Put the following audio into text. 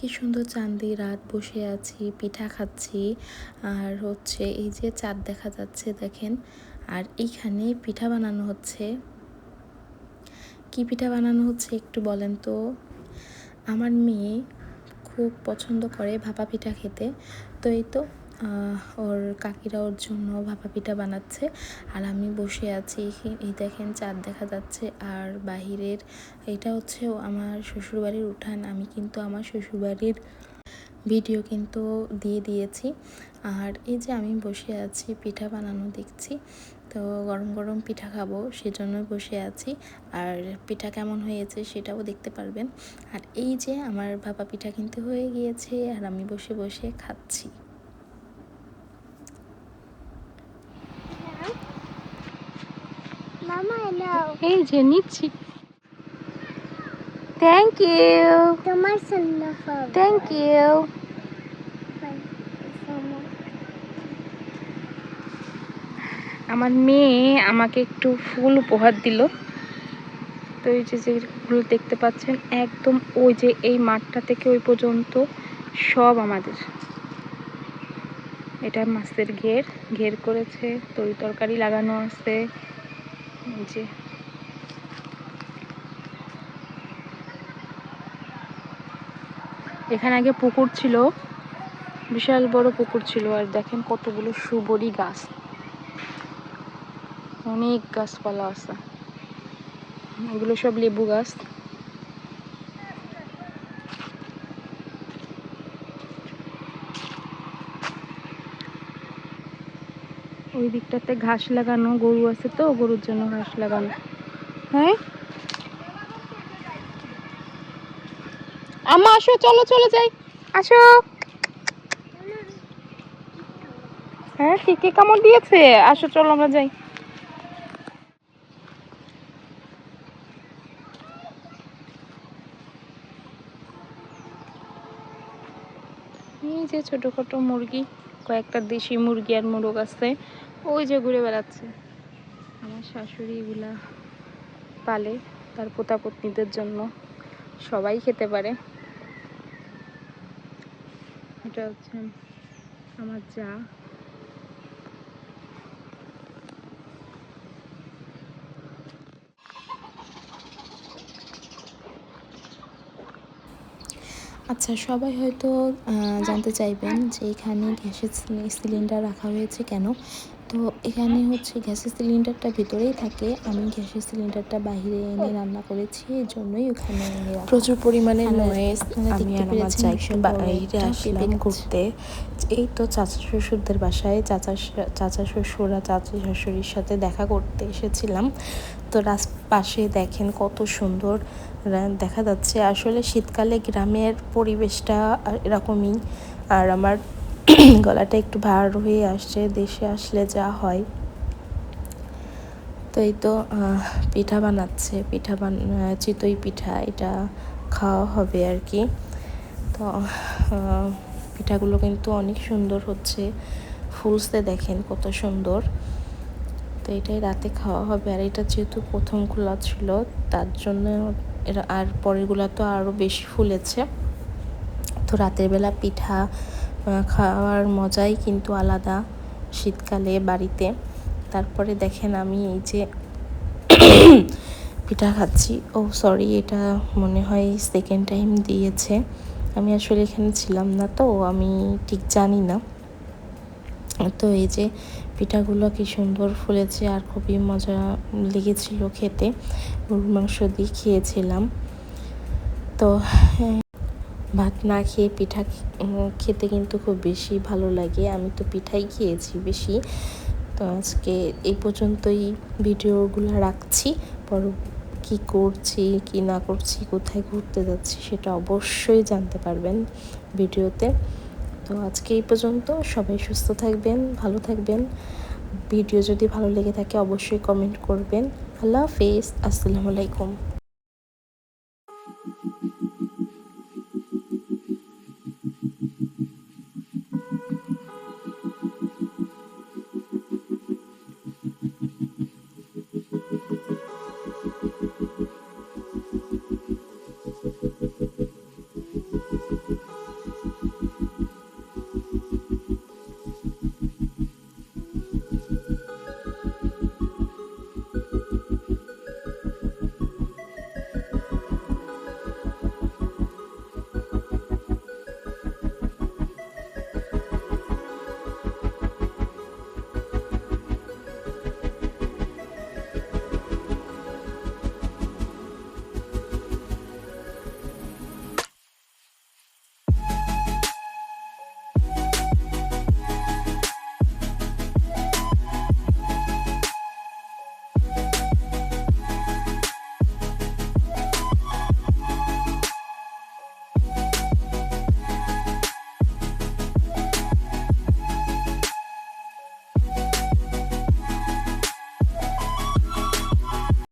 কি সুন্দর চাঁদনি রাত, বসে আছি, পিঠা খাচ্ছি। আর হচ্ছে এই যে চাঁদ দেখা যাচ্ছে দেখেন। আর এইখানে পিঠা বানানো হচ্ছে। কি পিঠা বানানো হচ্ছে একটু বলেন তো? আমার মেয়ে খুব পছন্দ করে ভাপা পিঠা খেতে। তো এই তো ওর কাকিরা ওর জন্য ভাপা পিঠা বানাচ্ছে। আর আমি বসে আছি, এই দেখেন চাঁদ দেখা যাচ্ছে। আর বাহিরের এটা হচ্ছে আমার শ্বশুরবাড়ির উঠান। আমি কিন্তু আমার শ্বশুরবাড়ির ভিডিও কিন্তু দিয়ে দিয়েছি। আর এই যে আমি বসে আছি, পিঠা বানানো দেখছি। তো গরম গরম পিঠা খাবো, সেজন্যই বসে আছি। আর পিঠা কেমন হয়েছে সেটাও দেখতে পারবেন। আর এই যে আমার ভাপা পিঠা কিন্তু হয়ে গিয়েছে, আর আমি বসে বসে খাচ্ছি। এই যে নিচ্ছি। Thank you. তোমার জন্য থ্যাংক ইউ। আমার মেয়ে আমাকে একটু ফুল উপহার দিল। তো এই যে ফুল দেখতে পাচ্ছেন, একদম ওই যে এই মাঠটা থেকে ওই পর্যন্ত সব আমাদের। এটা মাছের ঘের করেছে, তরি তরকারি লাগানো আছে। যে এখানে আগে পুকুর ছিল, বিশাল বড় পুকুর ছিল। আর দেখেন কতগুলো সুবরি গাছ, অনেক গাছপালা আছে। এগুলো সব লেবু গাছ। ওই দিকটাতে ঘাস লাগানো, গরু আছে তো, গরুর জন্য ঘাস লাগানো। হ্যাঁ আম্মা আসো, চলো চলে যাই, আসো। হ্যাঁ কে কামড় দিয়েছে? আসো চলো আমরা যাই। এই যে ছোটখাটো মুরগি, কয়েকটা দেশি মুরগি আর মোরগ আছে, ওই যে ঘুরে বেড়াচ্ছে। আমার শাশুড়ি এগুলা পালে তার পোতাপত্নীদের জন্য, সবাই খেতে পারে। এটা হচ্ছে আমার যা। আচ্ছা, সবাই হয়তো জানতে চাইবেন যে এখানে গ্যাসের সিলিন্ডার রাখা হয়েছে কেন। তো এখানে হচ্ছে গ্যাসের সিলিন্ডারটা ভিতরেই থাকে। আমি গ্যাসের সিলিন্ডারটা বাইরে এনে রান্না করেছি, এই জন্যই ওখানে এনে রাখা। প্রচুর পরিমাণে নয়েজ। আপনারা আমি দেখতে আর আমার পেরেছেন যা একটু বিশাল বড় বাইরে একটা পেঁপে আসলাম গাছ। ঘুরতে। এই তো চাচা শ্বশুরদের বাসায় চাচা শ্বশুর আর চাচি শাশুড়ির সাথে দেখা করতে এসেছিলাম। তো পাশে দেখেন কত সুন্দর দেখা যাচ্ছে। আসলে শীতকালে গ্রামের পরিবেশটা এরকমই। আর আমার গলাটা একটু ভার হয়ে আসছে, দেশে আসলে যা হয়। তো এই তো পিঠা বানাচ্ছে, চিতই পিঠা, এটা খাওয়া হবে আর কি। তো পিঠাগুলো কিন্তু অনেক সুন্দর হচ্ছে, ফুলসে দেখেন কত সুন্দর। তো এটাই রাতে খাওয়া হবে। আর এটা যেহেতু প্রথম খোলা ছিল, তার জন্য এরা, আর পরেরগুলো তো আরও বেশি ফুলেছে। তো রাতের বেলা পিঠা খাওয়ার মজাই কিন্তু আলাদা শীতকালে বাড়িতে। তারপরে দেখেন আমি এই যে পিঠা খাচ্ছি। ও সরি, এটা মনে হয় সেকেন্ড টাইম দিয়েছে। আমি আসলে এখানে ছিলাম না, তো আমি ঠিক জানি না। তো এই যে পিঠাগুলো কি সুন্দর ফুলেছে, আর খুবই মজা লেগেছিল খেতে। গরুর মাংস দিয়ে খেয়েছিলাম। তো ভাত না খেয়ে পিঠা খেতে কিন্তু খুব বেশি ভালো লাগে। আমি তো পিঠাই খেয়েছি বেশি। তো আজকে এই পর্যন্তই ভিডিওগুলো রাখছি। কি করছি কি না করছি, কোথায় ঘুরতে যাচ্ছি, সেটা অবশ্যই জানতে পারবেন ভিডিওতে। তো আজকে এই পর্যন্ত। সবাই সুস্থ থাকবেন, ভালো থাকবেন। ভিডিও যদি ভালো লেগে থাকে অবশ্যই কমেন্ট করবেন। আল্লাহ হাফেজ, আসসালামু আলাইকুম।